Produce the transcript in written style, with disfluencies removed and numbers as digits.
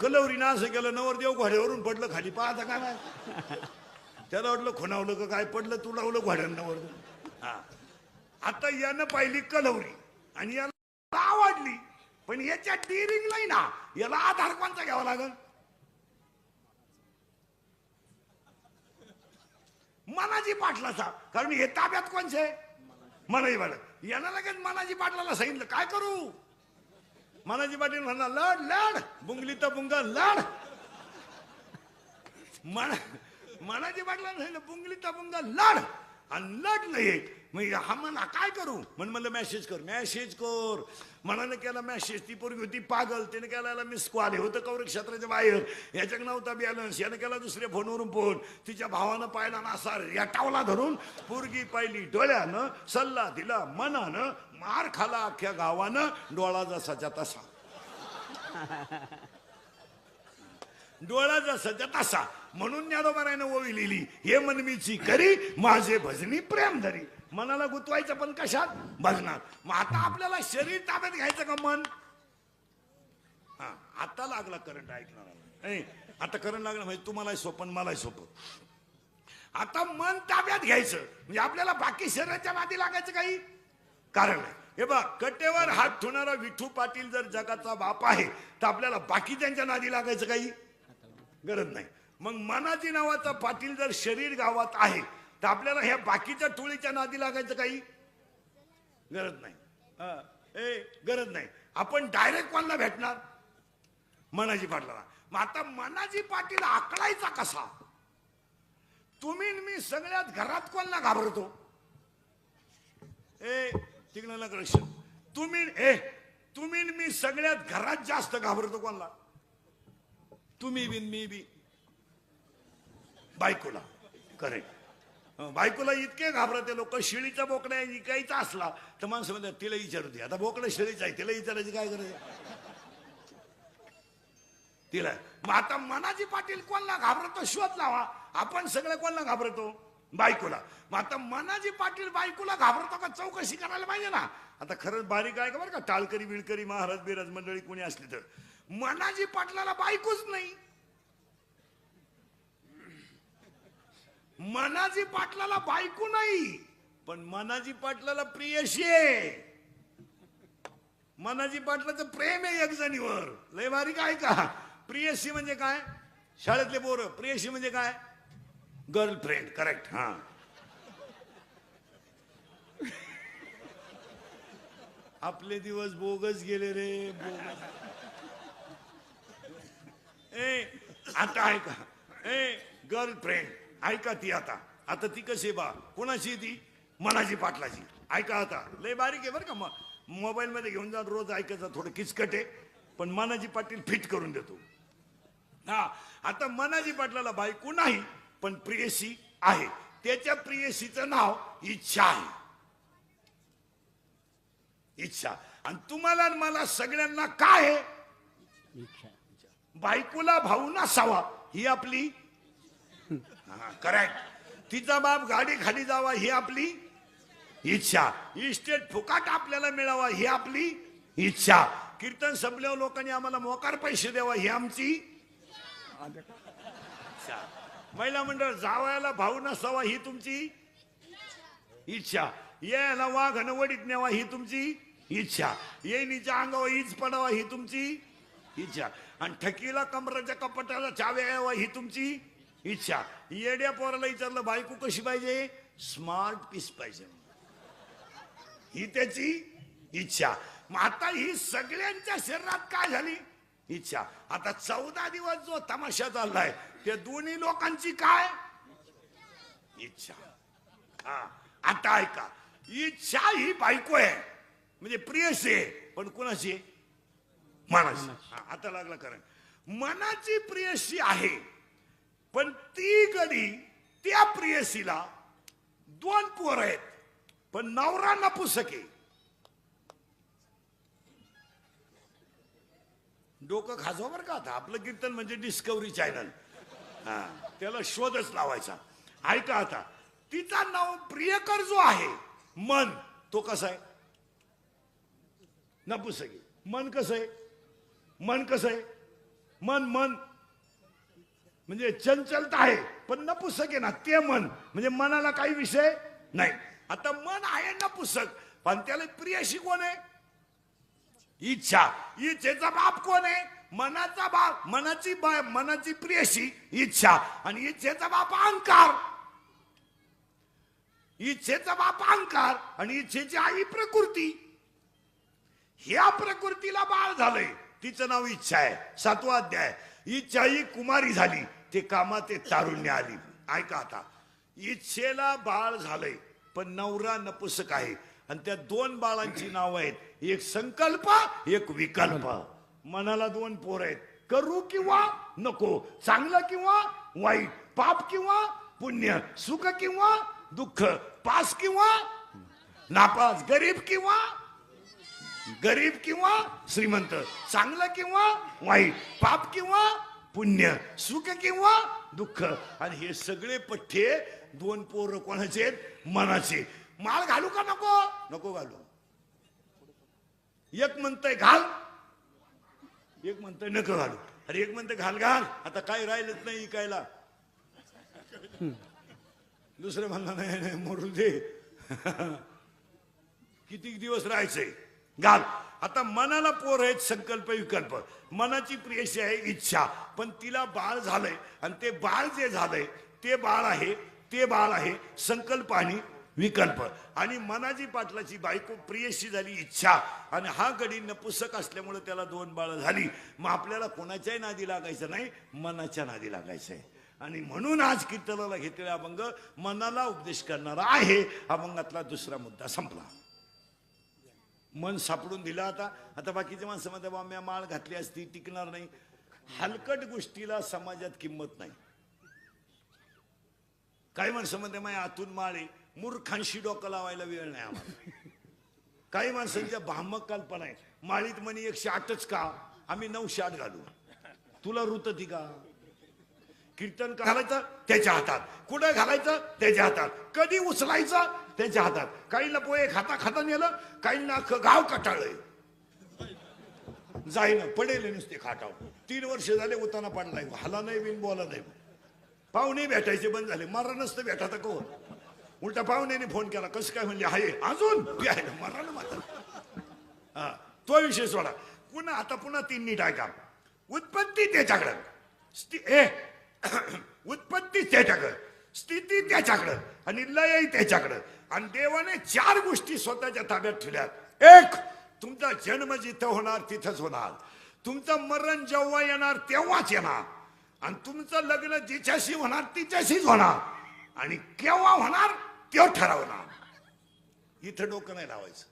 कलवरीनं असं केलं, नवरदेव घोड्यावरून पडलं खाली, पाहता काय नाही. त्याला वाटलं खुणावलं का काय, पडलं तुडवलं घोड्यानं नवरदेव. हा, आता यानं पाहिली कलवरी आणि याला आवडली, पण याच्या डिरिंग नाही ना, याला आधार कोणता घ्यावा लागल? मनाजी पाटलाचा. कारण हे ताब्यात कोणचे? मनाजी पाटील. यानं लगेच मनाजी पाटलाला सांगितलं काय करू. मनाजी पाटील म्हणला लढ लढ, बुंगली तर बुंगा लढ. मनाजी पाटलाला सांगितलं बुंगली तर बुंगा लढ, आणि लढलं एक. मग हा म्हणा काय करू, म्हणलं मेसेज कर. मेसेज कर मनाने केला मेसेज. ती पोरगी होती पागल, तिने केला मिस कॉल. हे होतं कौरक क्षेत्राच्या बाहेर, याच्याक नव्हता बॅलन्स. यानं केला दुसऱ्या फोनवरून फोन. तिच्या भावानं पाहिला ना असा रेटावला धरून. पोरगी पाहिली डोळ्यानं, सल्ला दिला मनानं, मार खाला अख्ख्या गावानं. डोळा जसाच्या तसा, डोळा जसाच्या तसा. म्हणून ज्ञानोबारायनं ओवी लिहिली, हे मनमीची करी माझे भजनी प्रेम धरी. मनाला गुंतवायचं पण कशात? भजनात. मग आता आपल्याला शरीर ताब्यात घ्यायचं का मन? हा, आता लागला करंट ऐकणार. आता करंट लागलं म्हणजे तुम्हालाही सोपं मलाही सोपं. आता मन ताब्यात घ्यायचं म्हणजे आपल्याला बाकी शरीराच्या नादी लागायचं काही कारण नाही. हे बघ, कटेवर हात ठेवणारा विठू पाटील जर जगाचा बाप आहे, तर आपल्याला बाकी त्यांच्या नादी लागायचं काही गरज नाही. मग मनाजी नावाचा पाटील जर शरीर गावात आहे, तर आपल्याला ह्या बाकीच्या टोळीच्या नादी लागायचं काही गरज नाही. गरज नाही. आपण डायरेक्ट कोणाला भेटणार? मनाजी पाटलाला. मग आता मनाजी पाटील आकडायचा कसा? तुम्ही मी सगळ्यात घरात कोणाला घाबरतो? तिकडं लक्ष. तुम्ही मी सगळ्यात घरात जास्त घाबरतो कोणाला? तुम्ही बिन मी बी बायकोला. करेक्ट. बायकोला इतके घाबरते लोक. शिळीचा बोकडा इकायचा असला तर माणसं म्हणतात तिला विचारू दे. आता बोकडं शिळीच आहे, तिला विचारायची काय गरज तिला. मग आता मनाजी पाटील कोणाला घाबरतो शोध लावा. आपण सगळे कोणाला घाबरतो? बायकोला. मग आता मनाजी पाटील बायकोला घाबरतो का चौकशी करायला पाहिजे ना. आता खरंच बारीक आहे का बरं का, टाळकरी बिळकरी महाराज बिराज मंडळी कोणी असली तर. मनाजी पाटलाला बायकोच नाही. मनाजी पाटलाला बायको नाही, पण मनाजी पाटलाला प्रियशी आहे. मनाजी पाटलाचं प्रेम आहे एक जणीवर. लय बारीक आहे का. प्रियशी म्हणजे काय? शाळेतले पोरं. प्रियशी म्हणजे काय? गर्लफ्रेंड. करेक्ट. हा, आपले दिवस बोगस गेले रे, बोगस. आता ऐका, गर्लफ्रेंड ऐका. ती आता ती कशी बा, कोणाची ती? मनाजी पाटलाची. ऐका आता, लय बारीक आहे बरं का. मोबाईल मध्ये घेऊन जा, रोज ऐकायचं. थोडं किचकट आहे, पण मनाजी पाटील फिट करून देतो. हा, आता मनाजी पाटलाला बायको नाही, पण प्रियसी आहे. त्याच्या प्रियसीचं नाव इच्छा आहे. इच्छा. आणि तुम्हाला मला सगळ्यांना काय आहे? बायकोला भाऊ नसावा ही आपली. करेक्ट. तिचा बाप गाडी खाली जावा ही आपली इच्छा. इस्टेट फुकाट आपल्याला मिळावा ही आपली इच्छा. कीर्तन संपल्यावर लोकांनी आम्हाला मोकार पैसे द्यावा ही आमची इच्छा. महिला मंडळ जावयाला भाऊ नसावा ही तुमची इच्छा. यायला वाघ वडीत न्यावा ही तुमची इच्छा. येणीच्या अंगावर ईज पडावा ही तुमची इच्छा. आणि ठकीला कमराच्या कपाटाला चाव्या यावा ही तुमची इच्छा. येड्या पोराला विचारलं बायको कशी पाहिजे? स्मार्ट पीस पाहिजे, ही त्याची इच्छा. मग आता ही सगळ्यांच्या शरीरात काय झाली? इच्छा. आता 14 दिवस जो तमाशा चाललाय त्या दोन्ही लोकांची काय? इच्छा. हा, आता ऐका. इच्छा ही बायको आहे म्हणजे प्रियसी आहे, पण कोणाची? मनाची. आता लागला कारण. मनाची प्रियसी आहे, पण ती गडी त्या प्रियसीला 2 पोर आहेत, पण नवरा नपुसके. डोकं खाजवा बरं का. आता आपलं कीर्तन म्हणजे डिस्कवरी चॅनल. हा, त्याला शोधच लावायचा. ऐका आता. तिचा नाव प्रियकर जो आहे मन, तो कसा आहे? नपुसकी. मन कसं आहे? मन कसं आहे? मन मन म्हणजे चंचलता आहे, पण नपुसक आहे ना ते मन, म्हणजे मनाला काही विषय नाही. आता मन आहे नपुसक, पण त्याला प्रियशी कोण आहे? इच्छा. इच्छेचा बाप कोण आहे? मनाचा बाप. मनाची प्रियशी इच्छा, आणि इच्छेचा बाप अहंकार. इच्छेचा बाप अहंकार आणि इच्छेची आई प्रकृती. ह्या प्रकृतीला बाळ झालंय, तिचं नाव इच्छा आहे. 7वा अध्याय. इच्छा ही कुमारी झाली, ते कामात तारुण्य आली. ऐका आता, इच्छेला बाळ झालंय, पण नवरा नपुसक आहे, आणि त्या 2 बाळांची नाव आहेत, एक संकल्प, एक विकल्प. मनाला 2 पोर आहेत, करू किंवा नको, चांगलं किंवा वाईट, पाप किंवा पुण्य, सुख किंवा दुःख, पास किंवा नापास, गरीब किंवा श्रीमंत, चांगलं किंवा वाईट, पाप किंवा पुण्य, सुख किंवा दुःख. आणि हे सगळे पठ्ठे 2 पोरं कोणाचे आहेत? मनाचे. माळ घालू का नको? नको घालू. एक म्हणतंय घाल, एक म्हणतंय नको घालू. अरे एक म्हणतंय घाल घाल, आता काय राहिलंच नाही इकायला. दुसरं म्हणलं नाही मरू दे, किती दिवस राहायचंय, घाल. आता मनाला पोर आहेत संकल्प विकल्प. मनाची प्रियशी आहे इच्छा, पण तिला बाळ झालंय, आणि ते बाळ जे झालंय ते बाळ आहे संकल्प आणि विकल्प. आणि मनाची पाटलाची बायको प्रियशी झाली इच्छा, आणि हा गडी नपुसक असल्यामुळे त्याला 2 बाळ झाली. मग आपल्याला कोणाच्याही नादी लागायचं नाही, मनाच्या नादी लागायचंय. आणि म्हणून आज कीर्तनाला घेतलेला अभंग मनाला उपदेश करणारा आहे. अभंगातला 2रा मुद्दा संपला. मन सापडून दिलं. आता बाकीचे माणसं म्हणतात बा मी माळ घातली असती टिकणार नाही. हलकट गोष्टीला समाजात किंमत नाही. काही माणसं म्हणते माझ्या आतून माळ आहे, मूर्खांशी डोकं लावायला वेळ नाही आम्हाला. काही माणसांच्या भामक कल्पना आहे, माळीत म्हणे 108च का, आम्ही 908 घालू. तुला रुतती का? कीर्तन घालायचं त्याच्या हातात, कुठं घालायचं त्याच्या हातात, कधी उचलायचं त्याच्या हातात. काहींना पोहे खाता खाता नेलं, काहींना गाव कटाळलंय, जाईना पडेल नुसते खाटाव. 3 वर्ष झाले उताना पडलाय, हाला नाही बिन बोला नाही. पाहुणे भेटायचे बंद झाले, मरा नसतं भेटा तर कोण. उलटा पाहुण्याने फोन केला, कसं काय म्हणजे आहे अजून ती आहे मरा ना माता. हा तो विषय सोडा. पुन्हा 3 नीट ऐका. उत्पत्ती त्याच्याकडं, उत्पत्ती त्याच्याकडं, स्थिती त्याच्याकडं, आणि लय त्याच्याकडं. आणि देवाने 4 गोष्टी स्वतःच्या ताब्यात ठेवल्यात. 1, तुमचा जन्म जिथं होणार तिथंच होणार, तुमचं मरण जेव्हा येणार तेव्हाच येणार, आणि तुमचं लग्न जिच्याशी होणार तिच्याशीच होणार, आणि केव्हा होणार ते ठरवणार. इथं डोकं नाही लावायचं.